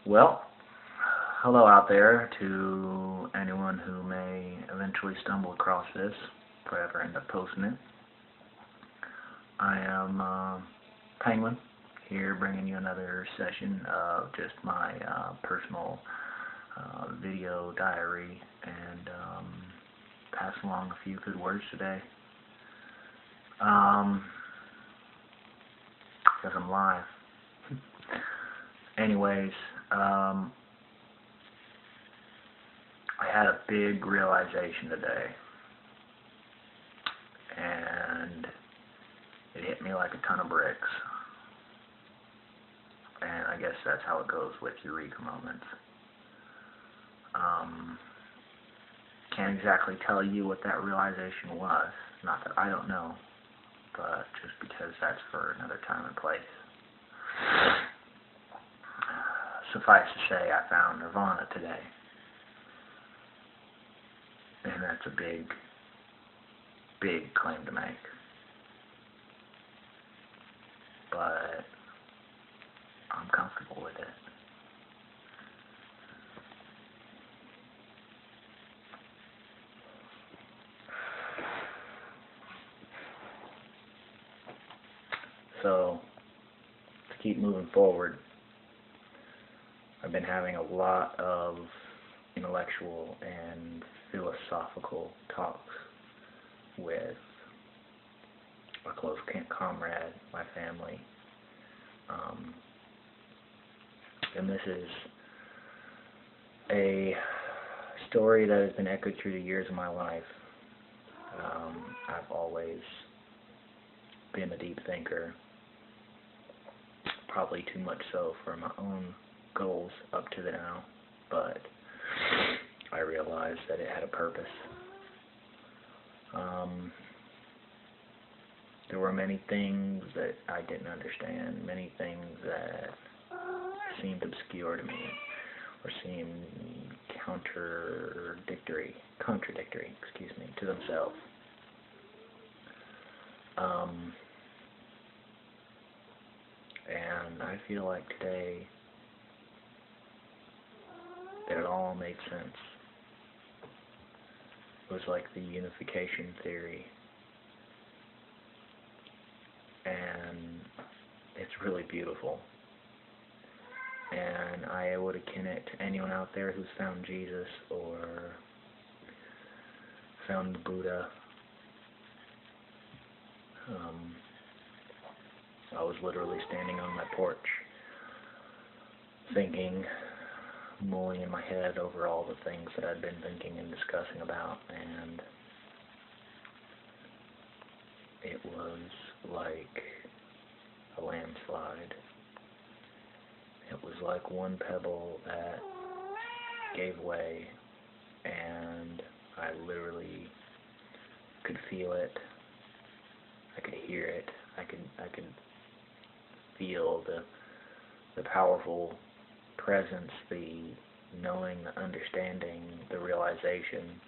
Well, hello out there to anyone who may eventually stumble across this, if I ever end up posting it. I am Penguin, here bringing you another session of just my personal video diary and pass along a few good words today. Because I'm live. Anyways, I had a big realization today, and it hit me like a ton of bricks. And I guess that's how it goes with eureka moments. Can't exactly tell you what that realization was. Not that I don't know, but just because that's for another time and place. Suffice to say, I found Nirvana today. And that's a big, big claim to make. But I'm comfortable with it. So, to keep moving forward, I've been having a lot of intellectual and philosophical talks with a close comrade, my family. And this is a story that has been echoed through the years of my life. I've always been a deep thinker, probably too much so for my own goals up to now, but I realized that it had a purpose. There were many things that I didn't understand, many things that seemed obscure to me, or seemed contradictory, to themselves. And I feel like today that it all made sense. It was like the unification theory. And it's really beautiful. And I would akin it to anyone out there who's found Jesus or found the Buddha. I was literally standing on my porch thinking, mulling in my head over all the things that I'd been thinking and discussing about, and it was like a landslide. It was like one pebble that gave way, and I literally could feel it. I could hear it. I could feel the powerful presence, the knowing, the understanding, the realization,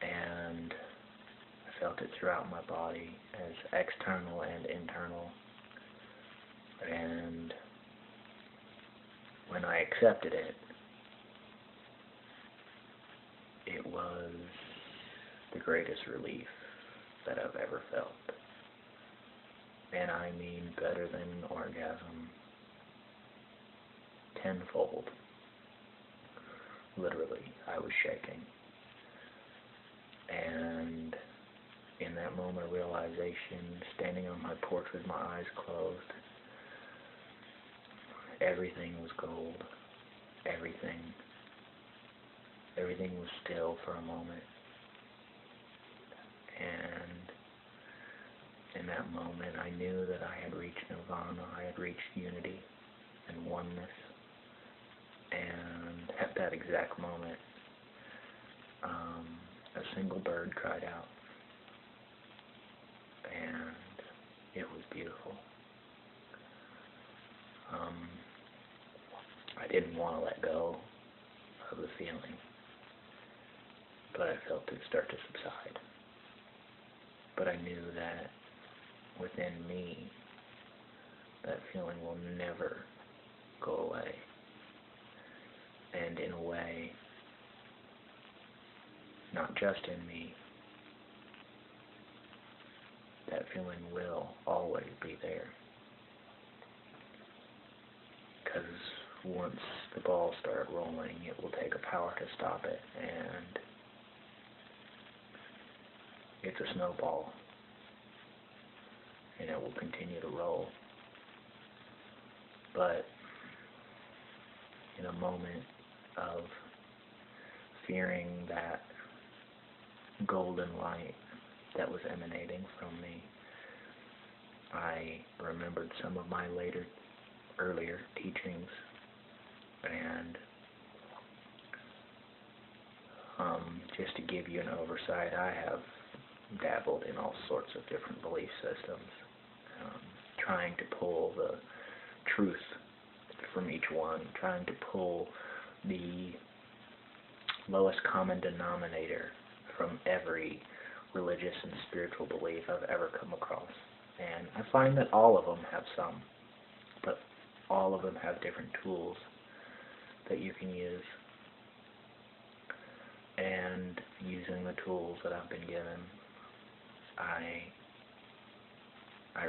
and I felt it throughout my body as external and internal. And when I accepted it, it was the greatest relief that I've ever felt. And I mean better than an orgasm. Tenfold. Literally, I was shaking. And in that moment of realization, standing on my porch with my eyes closed, everything was gold. Everything was still for a moment. And in that moment, I knew that I had reached Nirvana. I had reached unity and oneness. And at that exact moment, a single bird cried out. And it was beautiful. I didn't want to let go of the feeling, but I felt it start to subside. But I knew that within me, that feeling will never go away. And in a way, not just in me, that feeling will always be there. Because once the balls start rolling, it will take a power to stop it, and it's a snowball, and it will continue to roll. But in a moment of fearing that golden light that was emanating from me, I remembered some of my earlier teachings, and just to give you an oversight, I have dabbled in all sorts of different belief systems, trying to pull the truth from each one, trying to pull the lowest common denominator from every religious and spiritual belief I've ever come across. And I find that all of them have some, but all of them have different tools that you can use. And using the tools that I've been given, I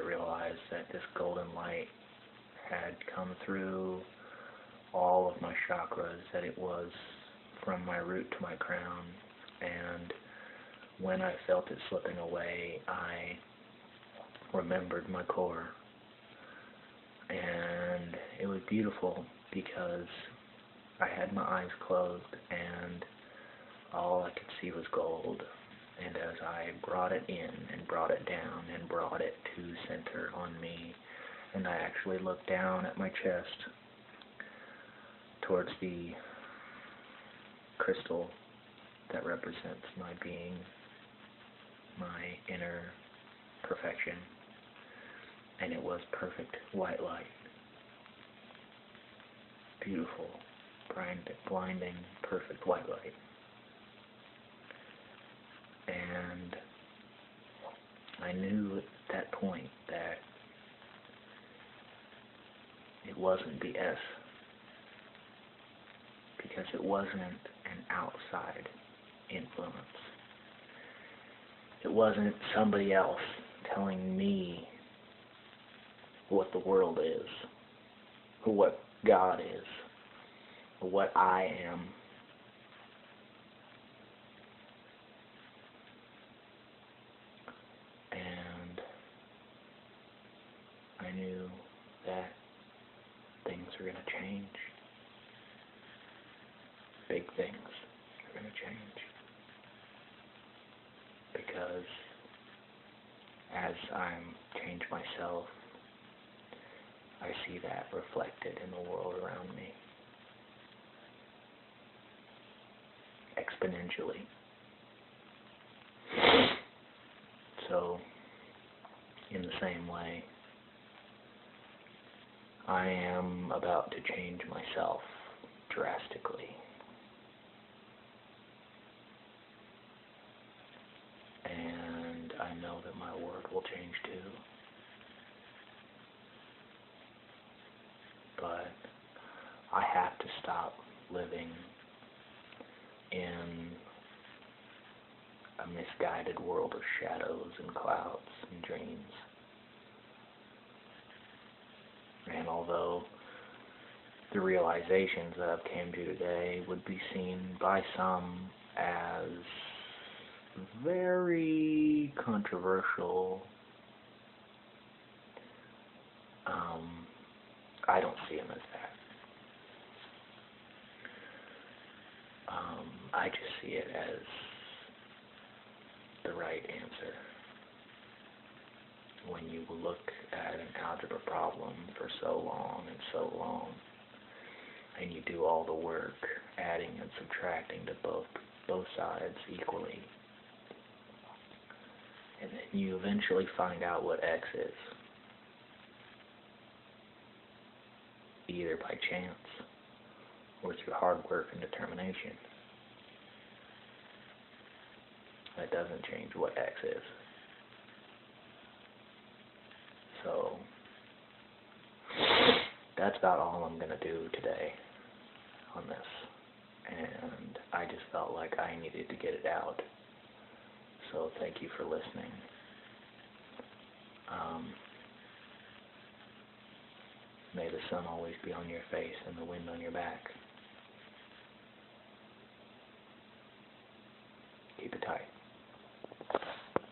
realized that this golden light had come through all of my chakras, that it was from my root to my crown, and when I felt it slipping away, I remembered my core, and it was beautiful because I had my eyes closed and all I could see was gold. And as I brought it in and brought it down and brought it to center on me, and I actually looked down at my chest towards the crystal that represents my being, my inner perfection, and it was perfect white light. Beautiful, blinding, perfect white light. And I knew at that point that it wasn't BS, because it wasn't an outside influence. It wasn't somebody else telling me what the world is, or what God is, or what I am. And I knew that things were going to change. Big things are going to change. Because as I'm changed myself, I see that reflected in the world around me. Exponentially. So, in the same way, I am about to change myself drastically. And I know that my word will change too. But I have to stop living in a misguided world of shadows and clouds and dreams. And although the realizations that I've came to today would be seen by some as very controversial, I don't see them as that. I just see it as the right answer. When you look at an algebra problem for so long and so long, and you do all the work, adding and subtracting to both sides equally, and then you eventually find out what x is, either by chance or through hard work and determination. That doesn't change what x is. So that's about all I'm going to do today on this. And I just felt like I needed to get it out. So thank you for listening. May the sun always be on your face and the wind on your back. Keep it tight.